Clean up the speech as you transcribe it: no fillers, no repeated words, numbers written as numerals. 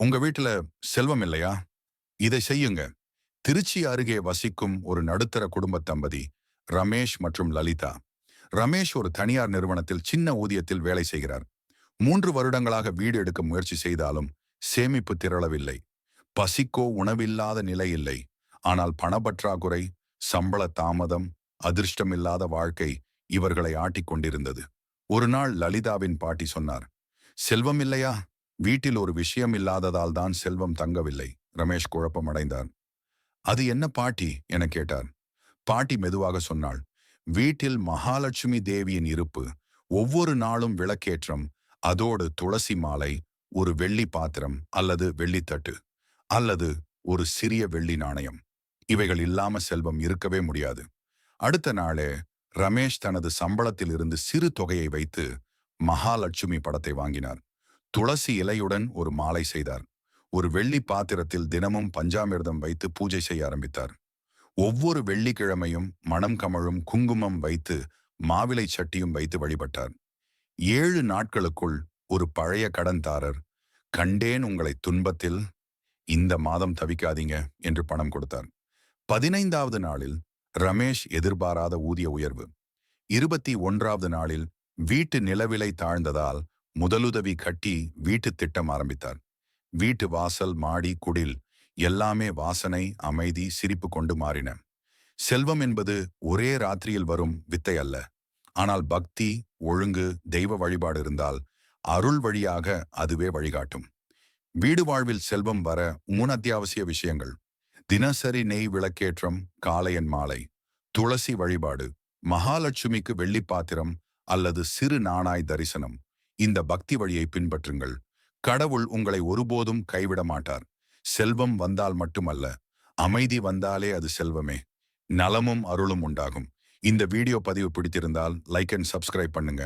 உங்க வீட்டுல செல்வம் இல்லையா? இதை செய்யுங்க. திருச்சி அருகே வசிக்கும் ஒரு நடுத்தர குடும்ப தம்பதி ரமேஷ் மற்றும் லலிதா. ரமேஷ் ஒரு தனியார் நிறுவனத்தில் சின்ன ஊதியத்தில் வேலை செய்கிறார். 3 வருடங்களாக வீடு எடுக்க முயற்சி செய்தாலும் சேமிப்பு திரளவில்லை. பசிக்கோ உணவில்லாத நிலை இல்லை. ஆனால் பணப்பற்றாக்குறை, சம்பள தாமதம், அதிர்ஷ்டமில்லாத வாழ்க்கை இவர்களை ஆட்டிக் கொண்டிருந்தது. ஒரு நாள் லலிதாவின் பாட்டி சொன்னார், செல்வம் இல்லையா? வீட்டில் ஒரு விஷயம் இல்லாததால் தான் செல்வம் தங்கவில்லை. ரமேஷ் குழப்பமடைந்தார். அது என்ன பாட்டி என கேட்டார். பாட்டி மெதுவாக சொன்னாள், வீட்டில் மகாலட்சுமி தேவியின் இருப்பு, ஒவ்வொரு நாளும் விளக்கேற்றம், அதோடு துளசி மாலை, ஒரு வெள்ளி பாத்திரம் அல்லது வெள்ளித்தட்டு அல்லது ஒரு சிறிய வெள்ளி நாணயம். இவைகள் இல்லாம செல்வம் இருக்கவே முடியாது. அடுத்த நாளே ரமேஷ் தனது சம்பளத்தில் இருந்து சிறு தொகையை வைத்து மகாலட்சுமி படத்தை வாங்கினார். துளசி இலையுடன் ஒரு மாலை செய்தார். ஒரு வெள்ளி பாத்திரத்தில் தினமும் பஞ்சாமிர்தம் வைத்து பூஜை செய்ய ஆரம்பித்தார். ஒவ்வொரு வெள்ளிக்கிழமையும் மணம் கமழும் குங்குமம் வைத்து மாவிலை சட்டியும் வைத்து வழிபட்டார். 7 நாட்களுக்குள் ஒரு பழைய கடன்தாரர், கண்டேன் உங்களை துன்பத்தில், இந்த மாதம் தவிக்காதீங்க என்று பணம் கொடுத்தார். 15வது நாளில் ரமேஷ் எதிர்பாராத ஊதிய உயர்வு. 21வது நாளில் வீட்டு நிலவிலை தாழ்ந்ததால் முதலுதவி கட்டி வீட்டு திட்டம் ஆரம்பித்தார். வீட்டு வாசல், மாடி, குடில் எல்லாமே வாசனை, அமைதி, சிரிப்பு கொண்டு மாறின. செல்வம் என்பது ஒரே ராத்திரியில் வரும் வித்தை அல்ல. ஆனால் பக்தி, ஒழுங்கு, தெய்வ வழிபாடு இருந்தால் அருள் வழியாக அதுவே வழிகாட்டும். வீடு வாழ்வில் செல்வம் வர 3 அத்தியாவசிய விஷயங்கள். தினசரி நெய் விளக்கேற்றம், காலையன் மாலை, துளசி வழிபாடு, மகாலட்சுமிக்கு வெள்ளிப்பாத்திரம் அல்லது சிறு நாணாய் தரிசனம். இந்த பக்தி வழியை பின்பற்றுங்கள். கடவுள் உங்களை ஒருபோதும் கைவிட மாட்டார். செல்வம் வந்தால் மட்டுமல்ல, அமைதி வந்தாலே அது செல்வமே. நலமும் அருளும் உண்டாகும். இந்த வீடியோ பதிவு பிடித்திருந்தால் லைக் அண்ட் சப்ஸ்கிரைப் பண்ணுங்க.